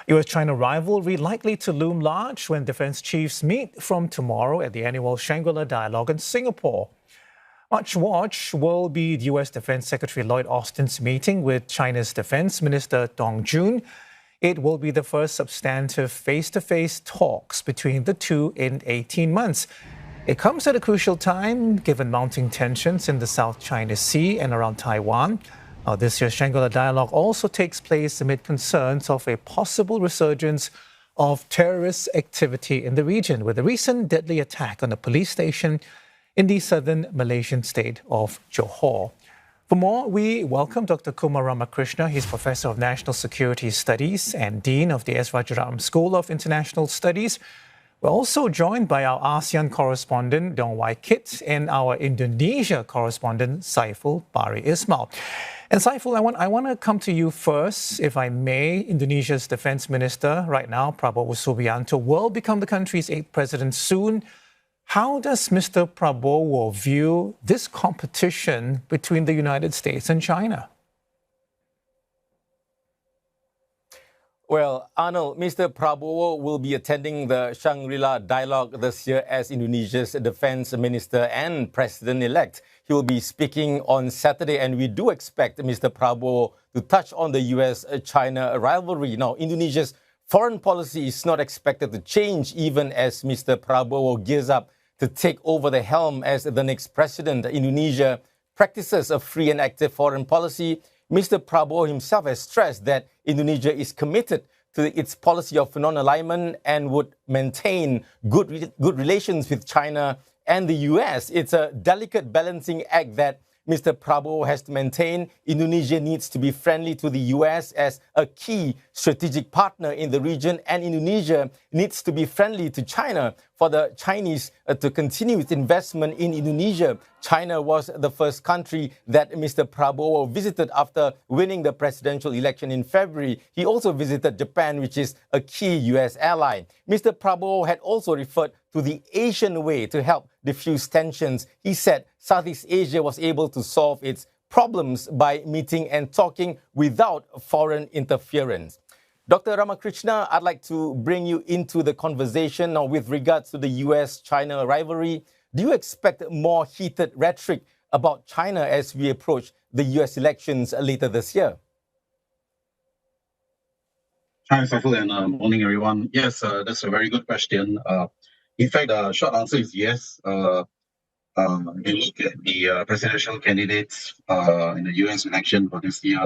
US-China rivalry likely to loom large when defense chiefs meet from tomorrow at the annual Shangri-La Dialogue in Singapore. Much watch will be the US Defense Secretary Lloyd Austin's meeting with China's Defense Minister Dong Jun. It will be the first substantive face-to-face talks between the two in 18 months. It comes at a crucial time, given mounting tensions in the South China Sea and around Taiwan. This year's Shangri-La Dialogue also takes place amid concerns of a possible resurgence of terrorist activity in the region, with a recent deadly attack on a police station in the southern Malaysian state of Johor. For more, we welcome Dr. Kumar Ramakrishna. He's Professor of National Security Studies and Dean of the S. Rajaratnam School of International Studies. We're also joined by our ASEAN correspondent, Dong Wai Kit, and our Indonesia correspondent, Saiful Bari Ismail. And Saiful, I want to come to you first, if I may. Indonesia's defense minister right now, Prabowo Subianto, will become the country's 8th president soon. How does Mr. Prabowo view this competition between the United States and China? Well, Arnold, Mr. Prabowo will be attending the Shangri-La Dialogue this year as Indonesia's defense minister and president-elect. He will be speaking on Saturday, and we do expect Mr. Prabowo to touch on the US-China rivalry. Now, Indonesia's foreign policy is not expected to change even as Mr. Prabowo gears up to take over the helm as the next president. Indonesia practices a free and active foreign policy. Mr. Prabowo himself has stressed that Indonesia is committed to its policy of non-alignment and would maintain good relations with China and the US. It's a delicate balancing act that Mr. Prabowo has to maintain. Indonesia needs to be friendly to the US as a key strategic partner in the region, and Indonesia needs to be friendly to China for the Chinese to continue its investment in Indonesia. China was the first country that Mr. Prabowo visited after winning the presidential election in February. He also visited Japan, which is a key US ally. Mr. Prabowo had also referred to the Asian way to help diffuse tensions. He said Southeast Asia was able to solve its problems by meeting and talking without foreign interference. Dr. Ramakrishna, I'd like to bring you into the conversation now with regards to the US-China rivalry. Do you expect more heated rhetoric about China as we approach the US elections later this year? Hi, Saiful, and morning, everyone. Yes, that's a very good question. In fact, the short answer is yes. You look at the presidential candidates in the US election for this year.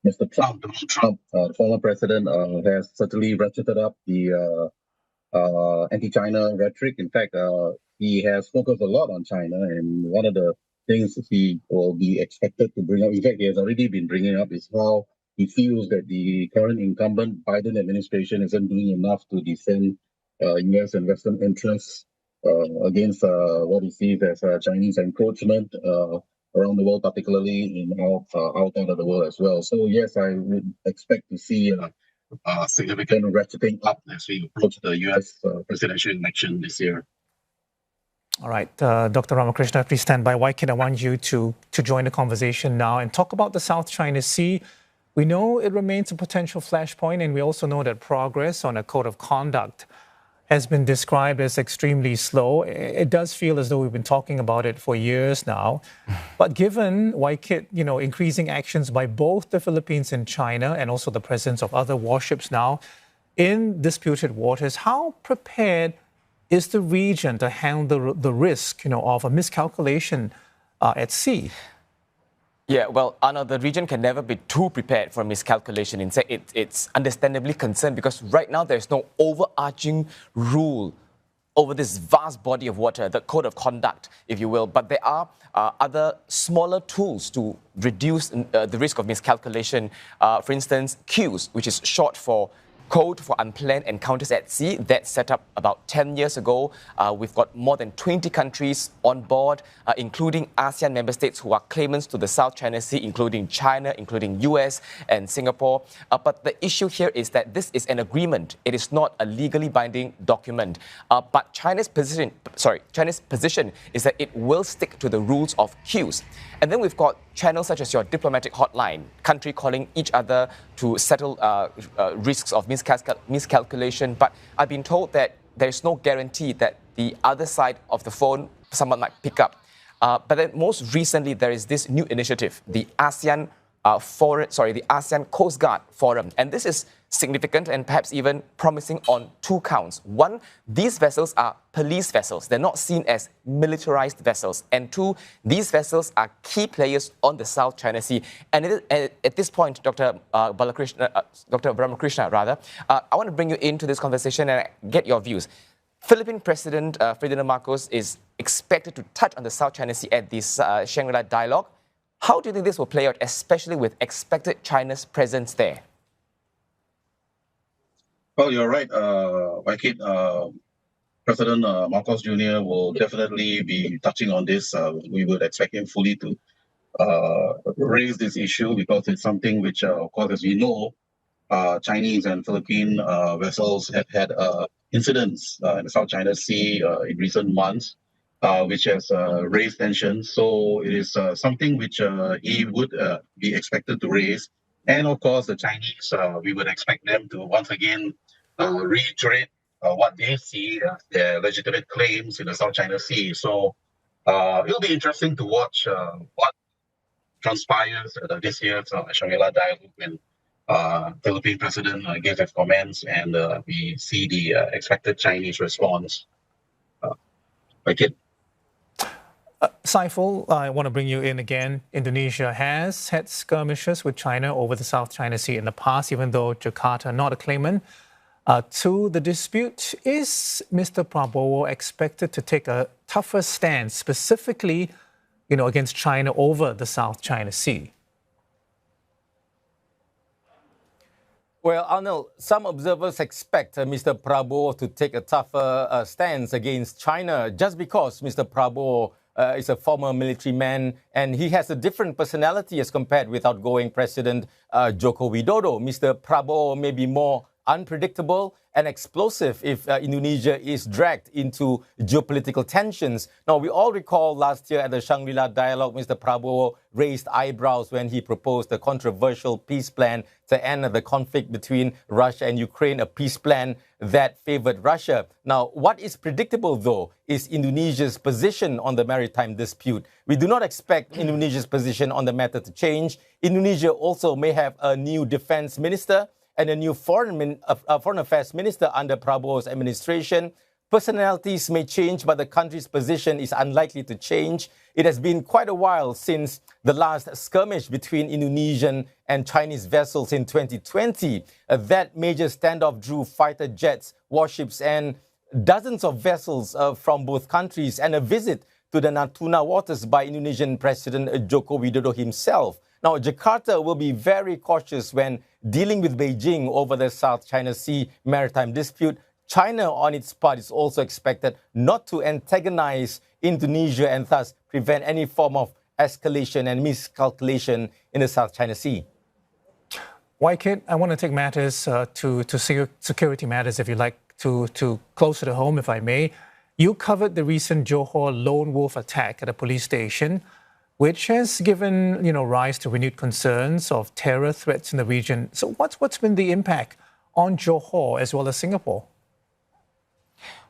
Mr. Donald Trump, the former president, has certainly ratcheted up the anti-China rhetoric. In fact, he has focused a lot on China, and one of the things he will be expected to bring up, in fact, he has already been bringing up, is how he feels that the current incumbent Biden administration isn't doing enough to defend US and Western interests against what he sees as Chinese encroachment around the world, particularly in outside of the world as well. So yes, I would expect to see a significant ratcheting up as we approach the US presidential election this year. All right, Dr. Ramakrishna, please stand by. Wai Kit, I want you to join the conversation now and talk about the South China Sea. We know it remains a potential flashpoint, and we also know that progress on a code of conduct has been described as extremely slow. It does feel as though we've been talking about it for years now. But given, Wai Kit, increasing actions by both the Philippines and China, and also the presence of other warships now in disputed waters, how prepared is the region to handle the risk, of a miscalculation at sea? Yeah, well, Arnold, the region can never be too prepared for miscalculation. In fact, it's understandably concerned because right now there's no overarching rule over this vast body of water, the code of conduct, if you will. But there are other smaller tools to reduce the risk of miscalculation. For instance, CUES, which is short for Code for Unplanned Encounters at Sea, that's set up about 10 years ago. We've got more than 20 countries on board, including ASEAN member states who are claimants to the South China Sea, including China, including US and Singapore. But the issue here is that this is an agreement. It is not a legally binding document. But China's position is that it will stick to the rules of CUES. And then we've got channels such as your diplomatic hotline, country calling each other to settle risks of miscalculation. But I've been told that there is no guarantee that the other side of the phone someone might pick up. But then most recently, there is this new initiative, the ASEAN the ASEAN Coast Guard Forum. And this is significant and perhaps even promising on two counts. One, these vessels are police vessels. They're not seen as militarized vessels. And two, these vessels are key players on the South China Sea. And at this point, Dr. Ramakrishna, I want to bring you into this conversation and get your views. Philippine President Ferdinand Marcos is expected to touch on the South China Sea at this Shangri-La Dialogue. How do you think this will play out, especially with expected China's presence there? Well, you're right, Waikid. President Marcos Jr. will definitely be touching on this. We would expect him fully to raise this issue because it's something which, of course, as we know, Chinese and Philippine vessels have had incidents in the South China Sea in recent months, which has raised tensions. So it is something which he would be expected to raise. And of course, the Chinese, we would expect them to once again reiterate what they see as their legitimate claims in the South China Sea. So it'll be interesting to watch what transpires this year's Shangri-La Dialogue when Philippine President gives his comments and we see the expected Chinese response. Waikid. Saiful, I want to bring you in again. Indonesia has had skirmishes with China over the South China Sea in the past, even though Jakarta not a claimant to the dispute. Is Mr. Prabowo expected to take a tougher stance, specifically, against China over the South China Sea? Well, Arnold, some observers expect Mr. Prabowo to take a tougher stance against China just because Mr. Prabowo is a former military man and he has a different personality as compared with outgoing President Joko Widodo. Mr. Prabowo may be more unpredictable and explosive if Indonesia is dragged into geopolitical tensions. Now, we all recall last year at the Shangri-La Dialogue, Mr. Prabowo raised eyebrows when he proposed a controversial peace plan to end the conflict between Russia and Ukraine, a peace plan that favored Russia. Now, what is predictable, though, is Indonesia's position on the maritime dispute. We do not expect Indonesia's position on the matter to change. Indonesia also may have a new defense minister and a new foreign affairs minister under Prabowo's administration. Personalities may change, but the country's position is unlikely to change. It has been quite a while since the last skirmish between Indonesian and Chinese vessels in 2020. That major standoff drew fighter jets, warships, and dozens of vessels from both countries, and a visit to the Natuna waters by Indonesian President Joko Widodo himself. Now, Jakarta will be very cautious when dealing with Beijing over the South China Sea maritime dispute. China, on its part, is also expected not to antagonize Indonesia and thus prevent any form of escalation and miscalculation in the South China Sea. Waikid, I want to take matters to security matters, if you like, to closer to home, if I may. You covered the recent Johor lone wolf attack at a police station, which has given rise to renewed concerns of terror threats in the region. So what's been the impact on Johor as well as Singapore?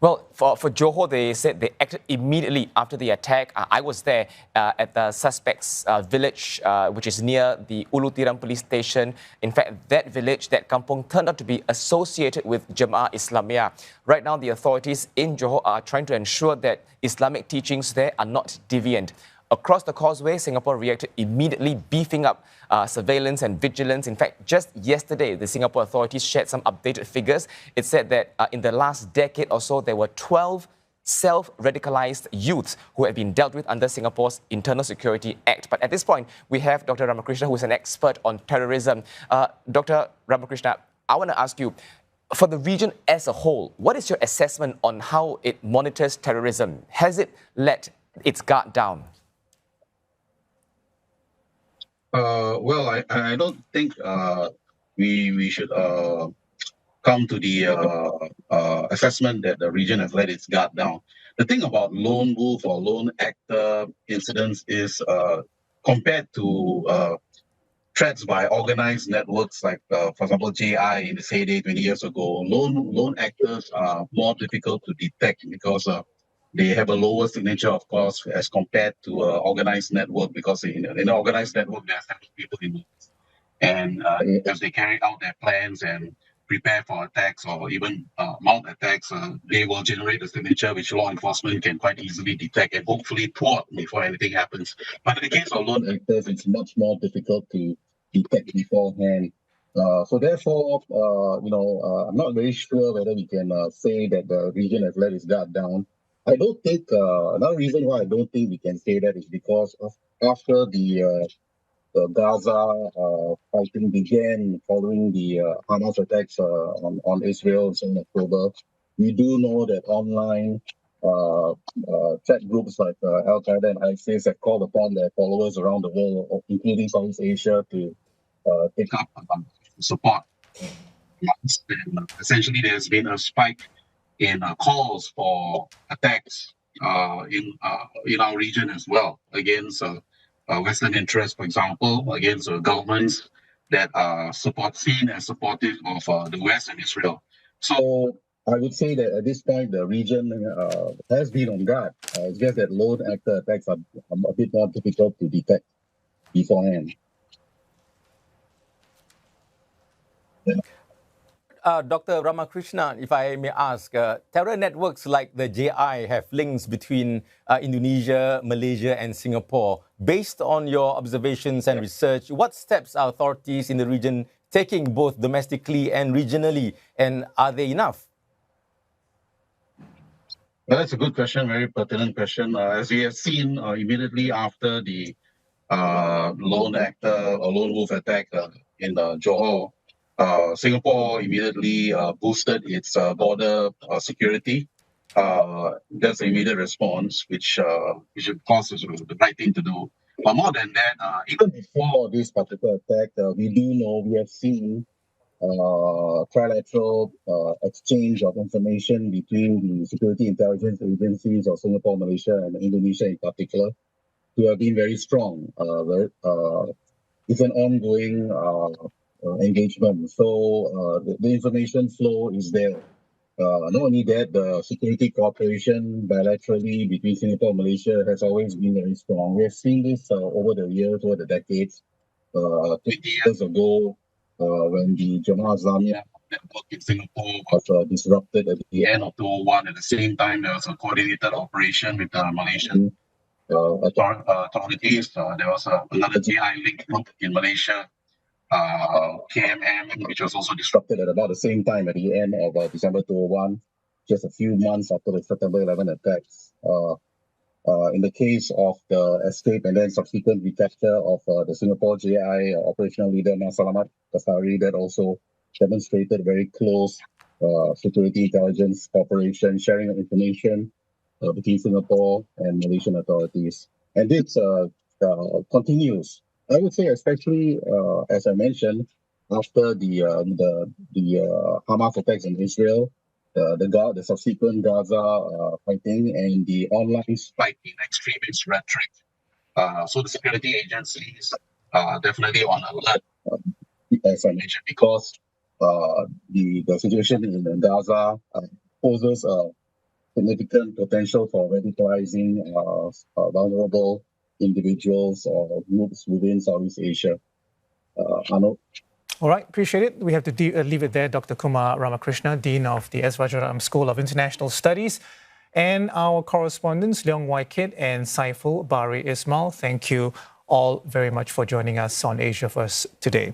Well, for Johor, they said they acted immediately after the attack. I was there at the suspect's village, which is near the Ulu Tiram police station. In fact, that village, that kampung, turned out to be associated with Jemaah Islamiyah. Right now, the authorities in Johor are trying to ensure that Islamic teachings there are not deviant. Across the causeway, Singapore reacted immediately, beefing up surveillance and vigilance. In fact, just yesterday, the Singapore authorities shared some updated figures. It said that in the last decade or so, there were 12 self-radicalized youths who had been dealt with under Singapore's Internal Security Act. But at this point, we have Dr. Ramakrishna, who is an expert on terrorism. Dr. Ramakrishna, I want to ask you, for the region as a whole, what is your assessment on how it monitors terrorism? Has it let its guard down? Well, I don't think we should come to the assessment that the region has let its guard down. The thing about lone wolf or lone actor incidents is compared to threats by organized networks like, for example, JI in the heyday 20 years ago, lone actors are more difficult to detect because they have a lower signature, of course, as compared to organized network, because in an organized network, there are several people involved. And as they carry out their plans and prepare for attacks or even mount attacks, they will generate a signature which law enforcement can quite easily detect and hopefully thwart before anything happens. But in the case of lone actors, it's much more difficult to detect beforehand. So therefore, I'm not very sure whether we can say that the region has let its guard down. I don't think another reason why I don't think we can say that is because after the Gaza fighting began following the Hamas attacks on Israel in October. We do know that online threat groups like Al Qaeda and ISIS have called upon their followers around the world, including Southeast Asia, to take up support. And essentially, there's been a spike in calls for attacks in our region as well against Western interests, for example, against governments that are seen as supportive of the West and Israel. So I would say that at this point, the region has been on guard. It's just that lone actor attacks are a bit more difficult to detect beforehand. Dr. Ramakrishna, if I may ask, terror networks like the JI have links between Indonesia, Malaysia, and Singapore. Based on your observations and research, what steps are authorities in the region taking both domestically and regionally, and are they enough? Well, that's a good question, very pertinent question. As we have seen immediately after the lone actor or lone wolf attack in Johor, Singapore immediately boosted its border security. That's the immediate response, which of course is the right thing to do. But more than that, even before this particular attack, we have seen trilateral exchange of information between the security intelligence agencies of Singapore, Malaysia, and Indonesia in particular, who have been very strong. It's an ongoing engagement. So the information flow is there. Not only that, the security cooperation bilaterally between Singapore and Malaysia has always been very strong. We have seen this over the years, over the decades. 20 years ago, when the Jemaah Islamiyah network in Singapore was disrupted at the end of 2001, at the same time, there was a coordinated operation with the Malaysian authorities. There was another GI link group in Malaysia, KMM, which was also disrupted at about the same time at the end of December 2001, just a few months after the September 11 attacks. In the case of the escape and then subsequent recapture of the Singapore JI operational leader Salamat Kasari, that also demonstrated very close security intelligence cooperation, sharing of information between Singapore and Malaysian authorities. And this continues. I would say, especially as I mentioned, after the Hamas attacks in Israel, the subsequent Gaza fighting, and the online spike in extremist rhetoric. So the security agencies are definitely on alert, as I mentioned, because the situation in Gaza poses a significant potential for radicalizing vulnerable individuals or groups within Southeast Asia. Arnold? All right, appreciate it. We have to leave it there. Dr. Kumar Ramakrishna, Dean of the S. Rajaram School of International Studies, and our correspondents, Leong Wai Kit and Saiful Bari Ismail. Thank you all very much for joining us on Asia First today.